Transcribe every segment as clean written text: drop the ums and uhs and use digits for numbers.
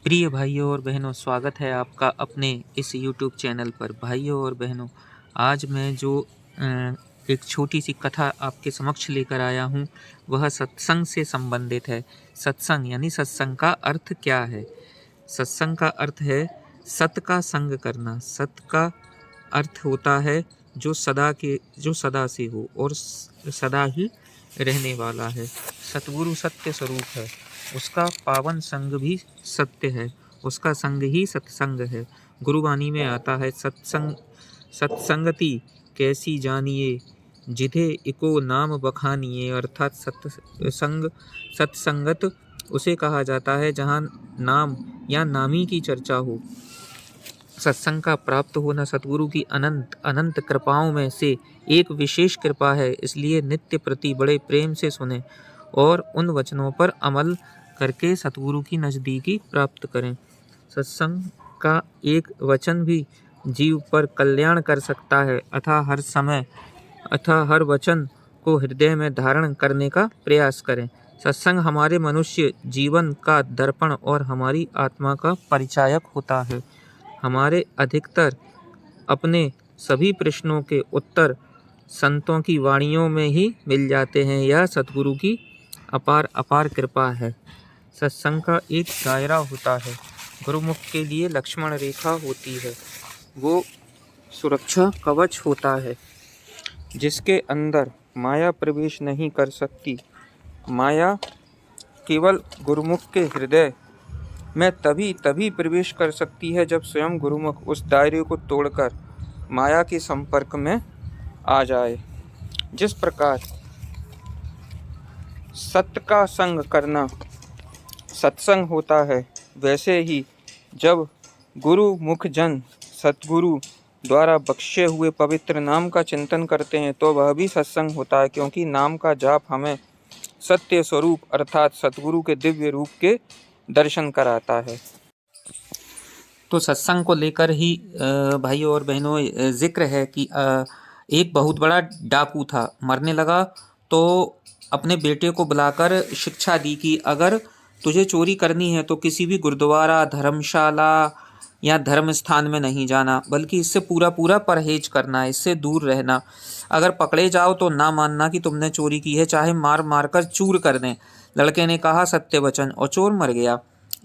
प्रिय भाइयों और बहनों, स्वागत है आपका अपने इस YouTube चैनल पर। भाइयों और बहनों, आज मैं जो एक छोटी सी कथा आपके समक्ष लेकर आया हूँ, वह सत्संग से संबंधित है। सत्संग यानी सत्संग का अर्थ क्या है? सत्संग का अर्थ है सत का संग करना। सत का अर्थ होता है जो सदा से हो और सदा ही रहने वाला है। सतगुरु सत्य स्वरूप है, उसका पावन संग भी सत्य है, उसका संग ही सत्संग है। गुरुवाणी में आता है, सत्संगति कैसी जानिए, जिधे इको नाम बखानिए। अर्थात सत्संगत उसे कहा जाता है जहाँ नाम या नामी की चर्चा हो। सत्संग का प्राप्त होना सतगुरु की अनंत अनंत कृपाओं में से एक विशेष कृपा है। इसलिए नित्य प्रति बड़े प्रेम से सुने और उन वचनों पर अमल करके सतगुरु की नज़दीकी प्राप्त करें। सत्संग का एक वचन भी जीव पर कल्याण कर सकता है, अतः हर वचन को हृदय में धारण करने का प्रयास करें। सत्संग हमारे मनुष्य जीवन का दर्पण और हमारी आत्मा का परिचायक होता है। हमारे अधिकतर अपने सभी प्रश्नों के उत्तर संतों की वाणियों में ही मिल जाते हैं। यह सतगुरु की अपार कृपा है। सत्संग का एक दायरा होता है। गुरुमुख के लिए लक्ष्मण रेखा होती है, वो सुरक्षा कवच होता है जिसके अंदर माया प्रवेश नहीं कर सकती। माया केवल गुरुमुख के हृदय में तभी प्रवेश कर सकती है जब स्वयं गुरुमुख उस दायरे को तोड़कर माया के संपर्क में आ जाए। जिस प्रकार सत्य का संग करना सत्संग होता है, वैसे ही जब गुरु मुख जन सतगुरु द्वारा बख्शे हुए पवित्र नाम का चिंतन करते हैं तो वह भी सत्संग होता है, क्योंकि नाम का जाप हमें सत्य स्वरूप अर्थात सतगुरु के दिव्य रूप के दर्शन कराता है। तो सत्संग को लेकर ही भाइयों और बहनों जिक्र है कि एक बहुत बड़ा डाकू था, मरने लगा तो अपने बेटे को बुलाकर शिक्षा दी कि अगर तुझे चोरी करनी है तो किसी भी गुरुद्वारा, धर्मशाला या धर्म स्थान में नहीं जाना, बल्कि इससे पूरा परहेज करना, इससे दूर रहना। अगर पकड़े जाओ तो ना मानना कि तुमने चोरी की है, चाहे मार मार कर चूर कर दें। लड़के ने कहा सत्य वचन और चोर मर गया।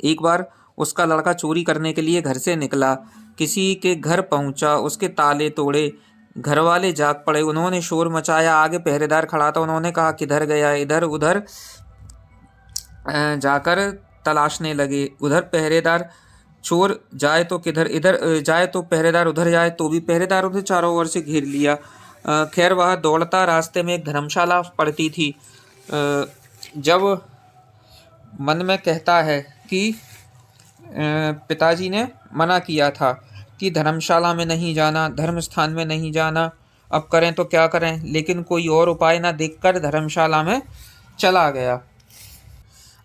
एक बार उसका लड़का चोरी करने के लिए घर से निकला, किसी के घर पहुंचा, उसके ताले तोड़े। घर वाले जाग पड़े, उन्होंने शोर मचाया। आगे पहरेदार खड़ा था, उन्होंने कहा किधर गया? इधर उधर जाकर तलाशने लगे। उधर पहरेदार, चोर जाए तो किधर, इधर जाए तो पहरेदार, उधर जाए तो भी पहरेदार, उधर चारों ओर से घेर लिया। खैर वह दौड़ता, रास्ते में एक धर्मशाला पड़ती थी। जब मन में कहता है कि पिताजी ने मना किया था कि धर्मशाला में नहीं जाना, धर्म स्थान में नहीं जाना, अब करें तो क्या करें, लेकिन कोई और उपाय ना देखकर धर्मशाला में चला गया।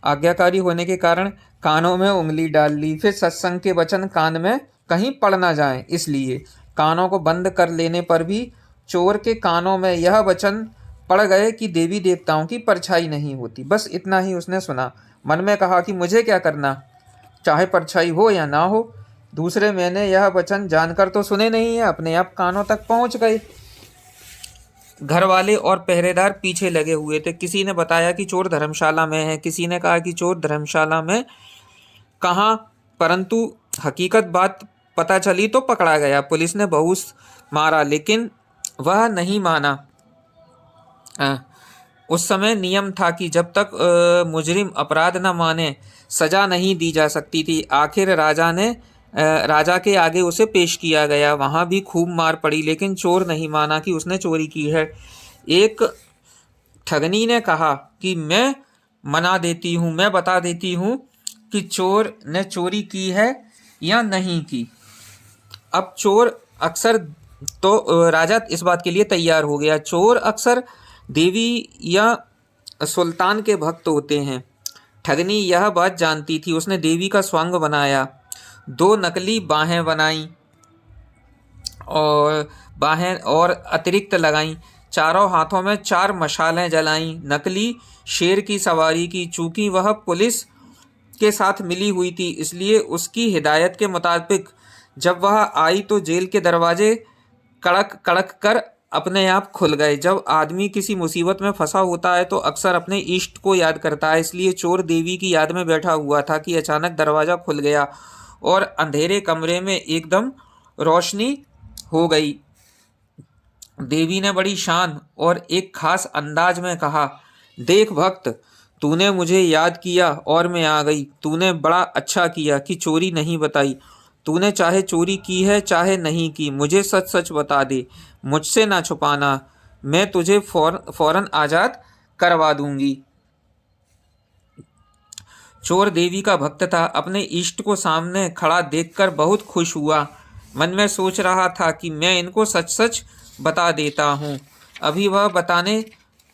आज्ञाकारी होने के कारण कानों में उंगली डाल ली, फिर सत्संग के वचन कान में कहीं पड़ ना जाएं, इसलिए कानों को बंद कर लेने पर भी चोर के कानों में यह वचन पड़ गए कि देवी देवताओं की परछाई नहीं होती। बस इतना ही उसने सुना। मन में कहा कि मुझे क्या करना, चाहे परछाई हो या ना हो। दूसरे मैंने यह वचन जानकर तो सुने नहीं है, अपने आप कानों तक पहुंच गए। घर वाले और पहरेदार पीछे लगे हुए थे। किसी ने बताया कि चोर धर्मशाला में है, किसी ने कहा कि चोर धर्मशाला में कहाँ, परंतु हकीकत बात पता चली तो पकड़ा गया। पुलिस ने बहुत मारा लेकिन वह नहीं माना। उस समय नियम था कि जब तक मुजरिम अपराध न माने सजा नहीं दी जा सकती थी। आखिर राजा के आगे उसे पेश किया गया। वहाँ भी खूब मार पड़ी, लेकिन चोर नहीं माना कि उसने चोरी की है। एक ठगनी ने कहा कि मैं मना देती हूँ, मैं बता देती हूँ कि चोर ने चोरी की है या नहीं की। अब चोर अक्सर, तो राजा इस बात के लिए तैयार हो गया। चोर अक्सर देवी या सुल्तान के भक्त होते हैं। ठगनी यह बात जानती थी। उसने देवी का स्वांग बनाया, 2 नकली बाहें बनाई और अतिरिक्त लगाई। चारों हाथों में 4 मशालें जलाईं। नकली शेर की सवारी की। चूंकि वह पुलिस के साथ मिली हुई थी, इसलिए उसकी हिदायत के मुताबिक जब वह आई तो जेल के दरवाजे कड़क कड़क कर अपने आप खुल गए। जब आदमी किसी मुसीबत में फंसा होता है तो अक्सर अपने इष्ट को याद करता है, इसलिए चोर देवी की याद में बैठा हुआ था कि अचानक दरवाज़ा खुल गया और अंधेरे कमरे में एकदम रोशनी हो गई। देवी ने बड़ी शान और एक खास अंदाज में कहा, देख भक्त, तूने मुझे याद किया और मैं आ गई। तूने बड़ा अच्छा किया कि चोरी नहीं बताई। तूने चाहे चोरी की है चाहे नहीं की, मुझे सच सच बता दे, मुझसे ना छुपाना। मैं तुझे फौरन आज़ाद करवा दूंगी। चोर देवी का भक्त था। अपने इष्ट को सामने खड़ा देखकर बहुत खुश हुआ। मन में सोच रहा था कि मैं इनको सच सच बता देता हूँ। अभी वह बताने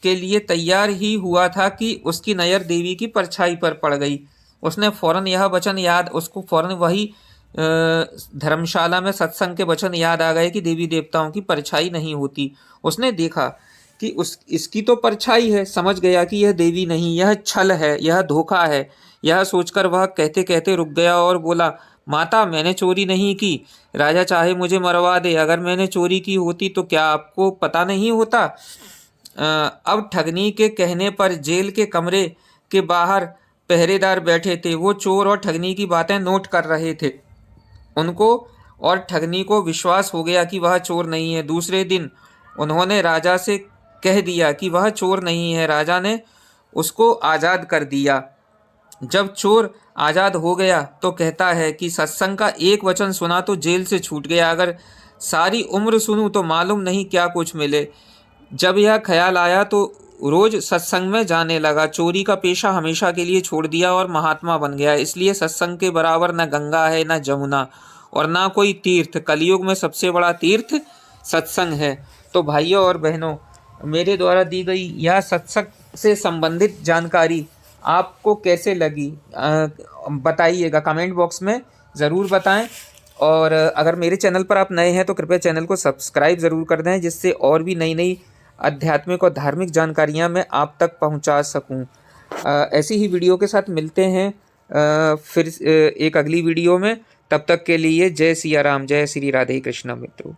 के लिए तैयार ही हुआ था कि उसकी नज़र देवी की परछाई पर पड़ गई। उसने फौरन यह वचन याद उसको फौरन वही धर्मशाला में सत्संग के वचन याद आ गए कि देवी देवताओं की परछाई नहीं होती। उसने देखा कि इसकी तो परछाई है, समझ गया कि यह देवी नहीं, यह छल है, यह धोखा है। यह सोचकर वह कहते कहते रुक गया और बोला, माता, मैंने चोरी नहीं की। राजा चाहे मुझे मरवा दे, अगर मैंने चोरी की होती तो क्या आपको पता नहीं होता? अब ठगनी के कहने पर जेल के कमरे के बाहर पहरेदार बैठे थे। वो चोर और ठगनी की बातें नोट कर रहे थे। उनको और ठगनी को विश्वास हो गया कि वह चोर नहीं है। दूसरे दिन उन्होंने राजा से कह दिया कि वह चोर नहीं है। राजा ने उसको आज़ाद कर दिया। जब चोर आज़ाद हो गया तो कहता है कि सत्संग का एक वचन सुना तो जेल से छूट गया, अगर सारी उम्र सुनूं तो मालूम नहीं क्या कुछ मिले। जब यह ख्याल आया तो रोज सत्संग में जाने लगा। चोरी का पेशा हमेशा के लिए छोड़ दिया और महात्मा बन गया। इसलिए सत्संग के बराबर न गंगा है, न जमुना और ना कोई तीर्थ। कलयुग में सबसे बड़ा तीर्थ सत्संग है। तो भाइयों और बहनों, मेरे द्वारा दी गई यह सत्संग से संबंधित जानकारी आपको कैसे लगी बताइएगा, कमेंट बॉक्स में ज़रूर बताएं। और अगर मेरे चैनल पर आप नए हैं तो कृपया चैनल को सब्सक्राइब ज़रूर कर दें, जिससे और भी नई नई आध्यात्मिक और धार्मिक जानकारियां मैं आप तक पहुंचा सकूं। ऐसी ही वीडियो के साथ मिलते हैं फिर एक अगली वीडियो में। तब तक के लिए जय सिया राम, जय श्री राधे कृष्ण मित्रों।